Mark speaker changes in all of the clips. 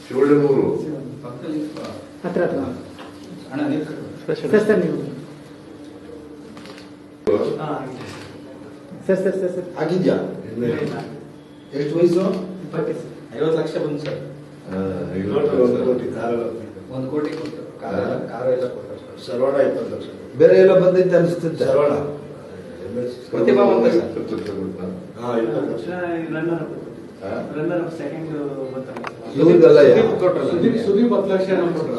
Speaker 1: ಶಿವಳ್ಳಿಮೂರು
Speaker 2: ಹತ್ರ sir sir ನೀವು sir sir sir sir
Speaker 3: ಆಗಿದ್ಯಾ? ಎಷ್ಟು ವಯಸ್ಸು?
Speaker 4: 50 ಲಕ್ಷ ಬಂದು ಸರ್.
Speaker 1: 1 ಕೋಟಿ
Speaker 3: ಕಾರು
Speaker 4: 1 ಕೋಟಿ ಕೊಟ್ಟು ಕಾರು ಎಲ್ಲ ಕೊಟ್ಟರು ಸರ್.
Speaker 3: ಸರ್ವಾಣ 20 ಲಕ್ಷ. ಬೇರೆ ಎಲ್ಲ ಬಂದೈತೆ ಅನಿಸ್ತೈತೆ. ಸರ್ವಾಣ
Speaker 4: ಪ್ರತಿಭಾ ಬಂದ ಸರ್.
Speaker 3: 20 ಲಕ್ಷ.
Speaker 4: ಇವ್ರಿಗೆಲ್ಲ
Speaker 5: ಸುದೀಪ್ 10 ಲಕ್ಷ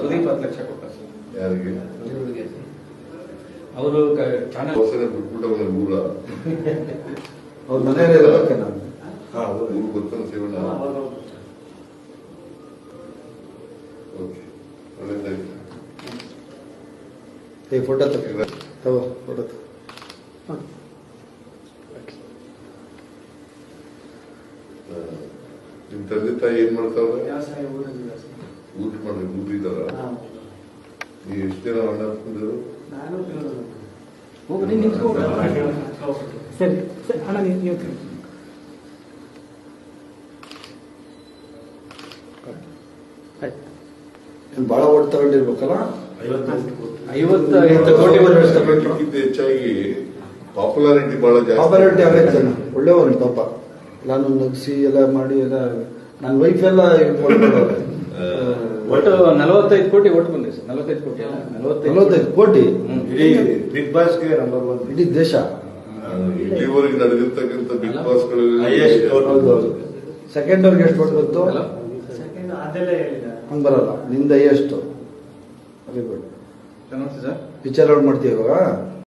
Speaker 4: ಸುದೀಪ್ 10 ಲಕ್ಷ ಕೊಟ್ಟರು ಸರ್.
Speaker 1: ಯಾರಿಗೆ
Speaker 4: ಅವರು ಚಾನಲ್
Speaker 1: ಬಿಟ್ಬಿಟ್ಟವನ ಊರ
Speaker 3: ಅವ್ರ ಮನೆಯಲ್ಲೇ ಇರಬೇಕೆ ನಾನು.
Speaker 1: ಊರು ಗೊತ್ತಾನ ಶಿವಣ್ಣ. ಓಕೆ ಒಳ್ಳೆದಾಯ್ತು.
Speaker 3: ಫೋಟೋ ತಗೋ ಫೋಟೋ ತಗೋ.
Speaker 1: ನಿಮ್ ತಂದೆ ತಾಯಿ ಏನ್ ಮಾಡ್ತಾವ್ರೆ?
Speaker 2: ವ್ಯವಸಾಯ
Speaker 1: ಊಟ ಮಾಡಿ ಊರಿದಾರ? ನೀವು ಎಷ್ಟು ಜನ ಅಣ್ಣ ತಂದಿರು?
Speaker 2: ನಾನು ಹೋಗಿ ನಿಂತ್ಕೊಂಡು ಸರಿ ಸರಿ ಅಣ್ಣ ನೀವು
Speaker 3: ಭಾಳ ಓಟ್ ತಗೊಂಡಿರ್ಬೇಕಲ್ಲ.
Speaker 4: 50 ಕೋಟಿ
Speaker 1: ಅದಕ್ಕಿಂತ ಹೆಚ್ಚಾಗಿ ಪಾಪ್ಯುಲಾರಿಟಿ ಬಹಳ ಜಾಸ್ತಿ.
Speaker 3: ಪಾಪ್ಯುಲಾರಿಟಿ ಆಗೈತೆ ಜನ ಒಳ್ಳೆಯವರು ಪಾಪ. ನಾನು ನಗ್ಸಿ ಎಲ್ಲ ಮಾಡಿ ಎಲ್ಲ ನನ್ನ ವೈಫ್ ಎಲ್ಲ
Speaker 4: ಒಟ್ಟು 45 ಕೋಟಿ ಓಟ್ ಬಂದಿದೆ ಸರ್. 45 ಕೋಟಿ ಅಲ್ಲ
Speaker 3: 45 ಕೋಟಿ
Speaker 5: ಇಡೀ ಬಿಗ್ ಬಾಸ್ಗೆ ನಂಬರ್ 1
Speaker 3: ಇಡೀ ದೇಶ.
Speaker 1: ಇಲ್ಲಿವರೆಗೆ ನಡೆದಿರ್ತಕ್ಕಂಥ ಬಿಗ್ ಬಾಸ್
Speaker 3: ಹೌದು. ಸೆಕೆಂಡ್ ಅವ್ರಿಗೆ ಎಷ್ಟು ಓಟ್ ಬಂತು?
Speaker 2: ಅದೆಲ್ಲ ಹೇಳಿದ
Speaker 3: ಹಂಗೆ ಬರಲ್ಲ. ನಿಂದ ಎಷ್ಟು? Very good.
Speaker 4: ನಮಸ್ತೆ ಸರ್.
Speaker 3: ಪಿಕ್ಚರ್ ಔಟ್ ಮಾಡ್ತೀವಿ ಇವಾಗ.